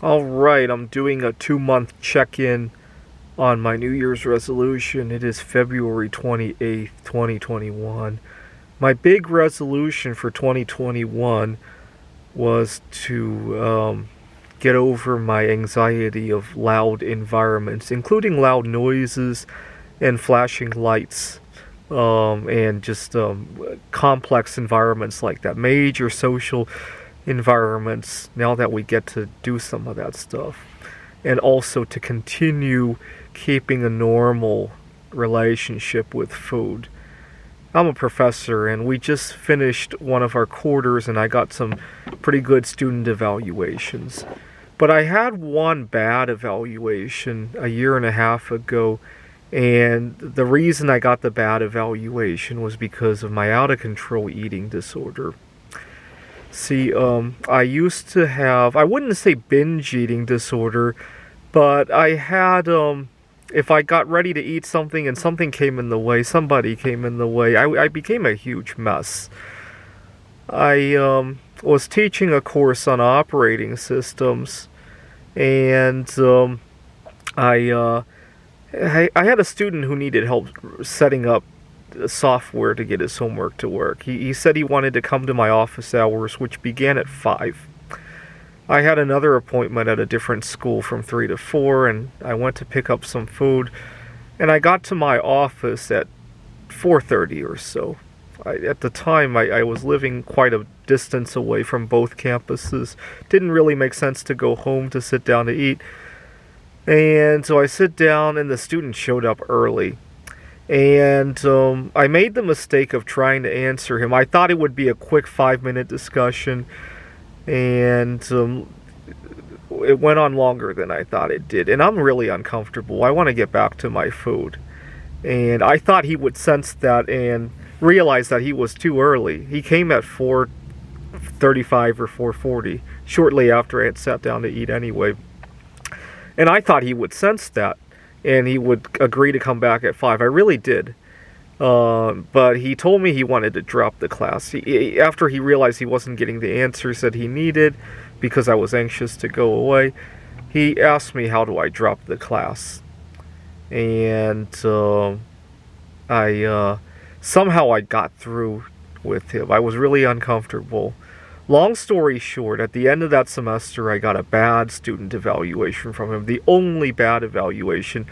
All right, I'm doing a 2 month check-in on my New Year's resolution. It is February 28th, 2021. My big resolution for 2021 was to get over my anxiety of loud environments, including loud noises and flashing lights, and just complex environments like that, major social environments, now that we get to do some of that stuff. And also to continue keeping a normal relationship with food. I'm a professor, and we just finished one of our quarters, and I got some pretty good student evaluations. But I had one bad evaluation a year and a half ago, and the reason I got the bad evaluation was because of my out of control eating disorder. See, I used to have, I wouldn't say binge eating disorder, but I had, if I got ready to eat something and something came in the way, somebody came in the way, I became a huge mess. I was teaching a course on operating systems, and I had a student who needed help setting up software to get his homework to work. He said he wanted to come to my office hours, which began at 5. I had another appointment at a different school from 3 to 4, and I went to pick up some food, and I got to my office at 4:30 or so. At the time, I was living quite a distance away from both campuses. Didn't really make sense to go home to sit down to eat. And so I sit down, and the student showed up early. And I made the mistake of trying to answer him. I thought it would be a quick 5-minute discussion, and it went on longer than I thought it did. And I'm really uncomfortable. I want to get back to my food. And I thought he would sense that and realize that he was too early. He came at 4:35 or 4:40, shortly after I had sat down to eat anyway. And I thought he would sense that, and he would agree to come back at 5. I really did. But he told me he wanted to drop the class. After he realized he wasn't getting the answers that he needed, because I was anxious to go away, he asked me, how do I drop the class? And somehow I got through with him. I was really uncomfortable. Long story short, at the end of that semester, I got a bad student evaluation from him. The only bad evaluation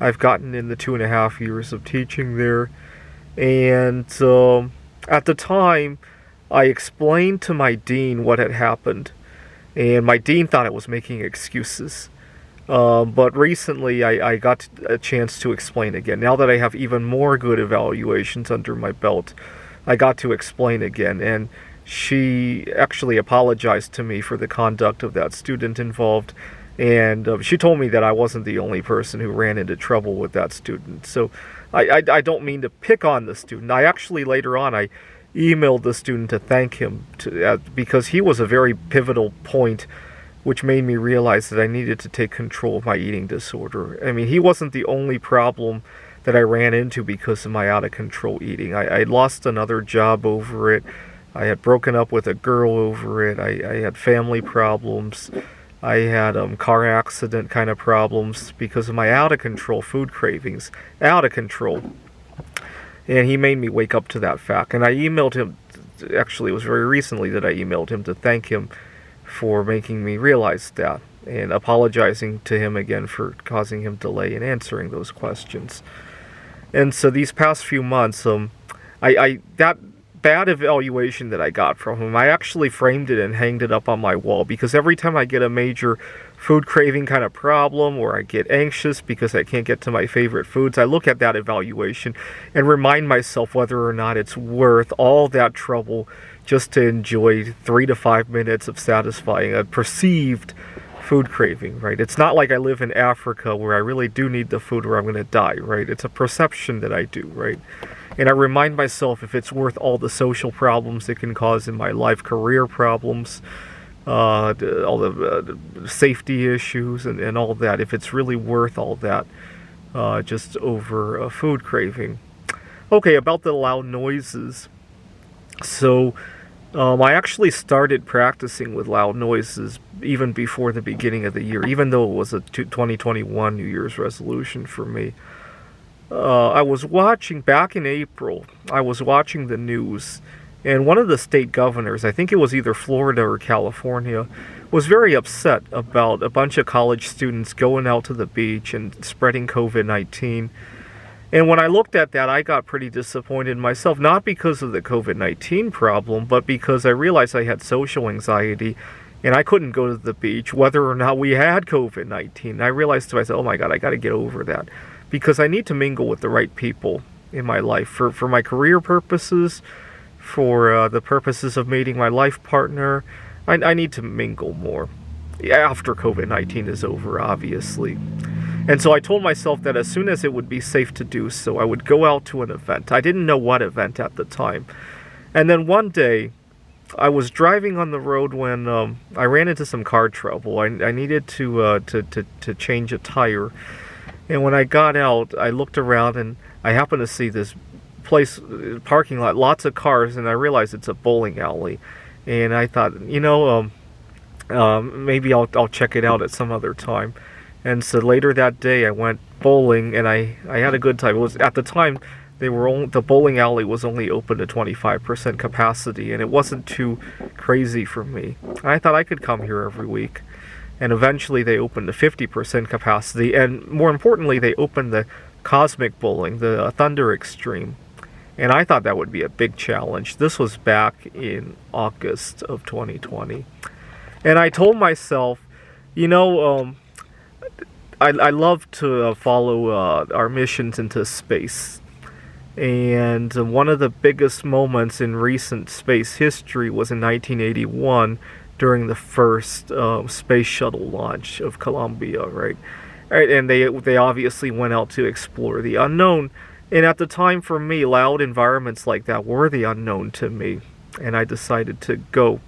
I've gotten in the 2.5 years of teaching there. And at the time, I explained to my dean what had happened. And my dean thought I was making excuses. But recently, I got a chance to explain again. Now that I have even more good evaluations under my belt, I got to explain again. And she actually apologized to me for the conduct of that student involved, and she told me that I wasn't the only person who ran into trouble with that student. So I don't mean to pick on the student. I actually, later on, I emailed the student to thank him because he was a very pivotal point, which made me realize that I needed to take control of my eating disorder. I mean, he wasn't the only problem that I ran into because of my out-of-control eating. I lost another job over it. I had broken up with a girl over it. I had family problems. I had car accident kind of problems because of my out-of-control food cravings. Out of control. And he made me wake up to that fact. And I emailed him, actually it was very recently that I emailed him to thank him for making me realize that, and apologizing to him again for causing him delay in answering those questions. And so these past few months, that bad evaluation that I got from him, I actually framed it and hanged it up on my wall, because every time I get a major food craving kind of problem, or I get anxious because I can't get to my favorite foods, I look at that evaluation and remind myself whether or not it's worth all that trouble just to enjoy 3 to 5 minutes of satisfying a perceived food craving, right? It's not like I live in Africa where I really do need the food or I'm going to die, right? It's a perception that I do, right? And I remind myself if it's worth all the social problems it can cause in my life, career problems, all the safety issues and all that, if it's really worth all that just over a food craving. Okay, about the loud noises. So I actually started practicing with loud noises even before the beginning of the year, even though it was a 2021 New Year's resolution for me. I was watching, back in April, I was watching the news, and one of the state governors, I think it was either Florida or California, was very upset about a bunch of college students going out to the beach and spreading COVID-19. And when I looked at that, I got pretty disappointed in myself, not because of the COVID-19 problem, but because I realized I had social anxiety and I couldn't go to the beach whether or not we had COVID-19. I realized to myself, oh my God, I got to get over that, because I need to mingle with the right people in my life for my career purposes, for the purposes of meeting my life partner. I need to mingle more after COVID-19 is over, obviously. And so I told myself that as soon as it would be safe to do so, I would go out to an event. I didn't know what event at the time. And then one day, I was driving on the road when I ran into some car trouble. I needed to change a tire. And when I got out, I looked around and I happened to see this place, parking lot, lots of cars, and I realized it's a bowling alley. And I thought, maybe I'll check it out at some other time. And so later that day, I went bowling, and I had a good time. It was, at the time, the bowling alley was only open to 25% capacity, and it wasn't too crazy for me. I thought I could come here every week. And eventually they opened to 50% capacity, and more importantly, they opened the Cosmic Bowling, the Thunder Extreme. And I thought that would be a big challenge. This was back in August of 2020. And I told myself, I love to follow our missions into space. And one of the biggest moments in recent space history was in 1981 during the first space shuttle launch of Columbia, right? And they obviously went out to explore the unknown. And at the time, for me, loud environments like that were the unknown to me. And I decided to go.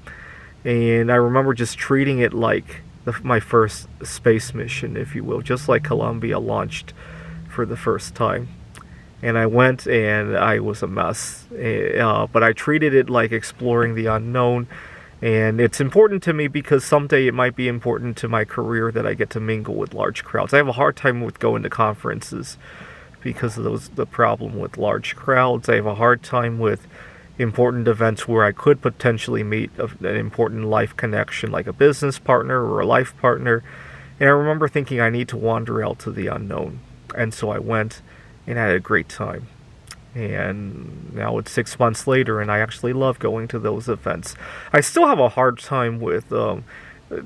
And I remember just treating it like my first space mission, if you will, just like Columbia launched for the first time. And I went, and I was a mess. But I treated it like exploring the unknown. And it's important to me because someday it might be important to my career that I get to mingle with large crowds. I have a hard time with going to conferences because of the problem with large crowds. I have a hard time with important events where I could potentially meet an important life connection, like a business partner or a life partner. And I remember thinking I need to wander out to the unknown. And so I went and had a great time. And now it's 6 months later, and I actually love going to those events. I still have a hard time with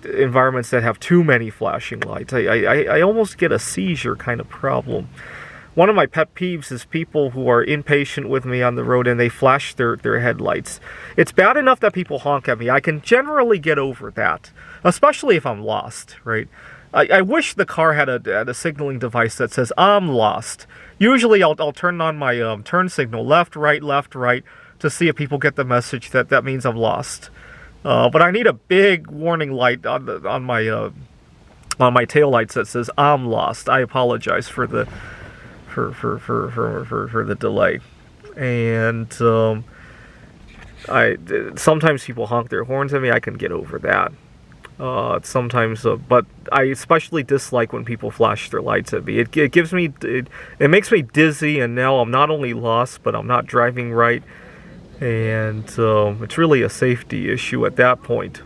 environments that have too many flashing lights. I almost get a seizure kind of problem. One of my pet peeves is people who are impatient with me on the road and they flash their headlights. It's bad enough that people honk at me. I can generally get over that, especially if I'm lost, right? I wish the car had a signaling device that says, I'm lost. Usually I'll turn on my turn signal, left, right, to see if people get the message that means I'm lost. But I need a big warning light on my tail lights that says, I'm lost. I apologize for the for the delay. And sometimes people honk their horns at me. I can get over that. Sometimes, but I especially dislike when people flash their lights at me. It gives me, it makes me dizzy, and now I'm not only lost, but I'm not driving right, and it's really a safety issue at that point.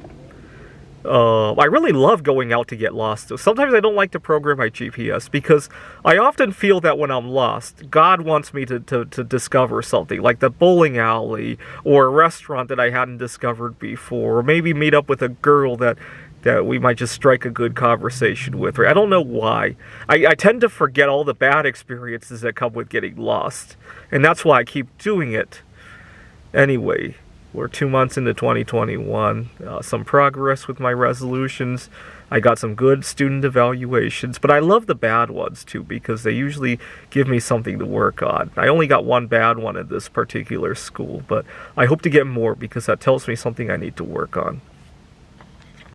I really love going out to get lost. Sometimes I don't like to program my GPS because I often feel that when I'm lost, God wants me to discover something, like the bowling alley or a restaurant that I hadn't discovered before, or maybe meet up with a girl that we might just strike a good conversation with. I don't know why. I tend to forget all the bad experiences that come with getting lost, and that's why I keep doing it. Anyway, we're 2 months into 2021, some progress with my resolutions. I got some good student evaluations, but I love the bad ones too because they usually give me something to work on. I only got one bad one at this particular school, but I hope to get more because that tells me something I need to work on.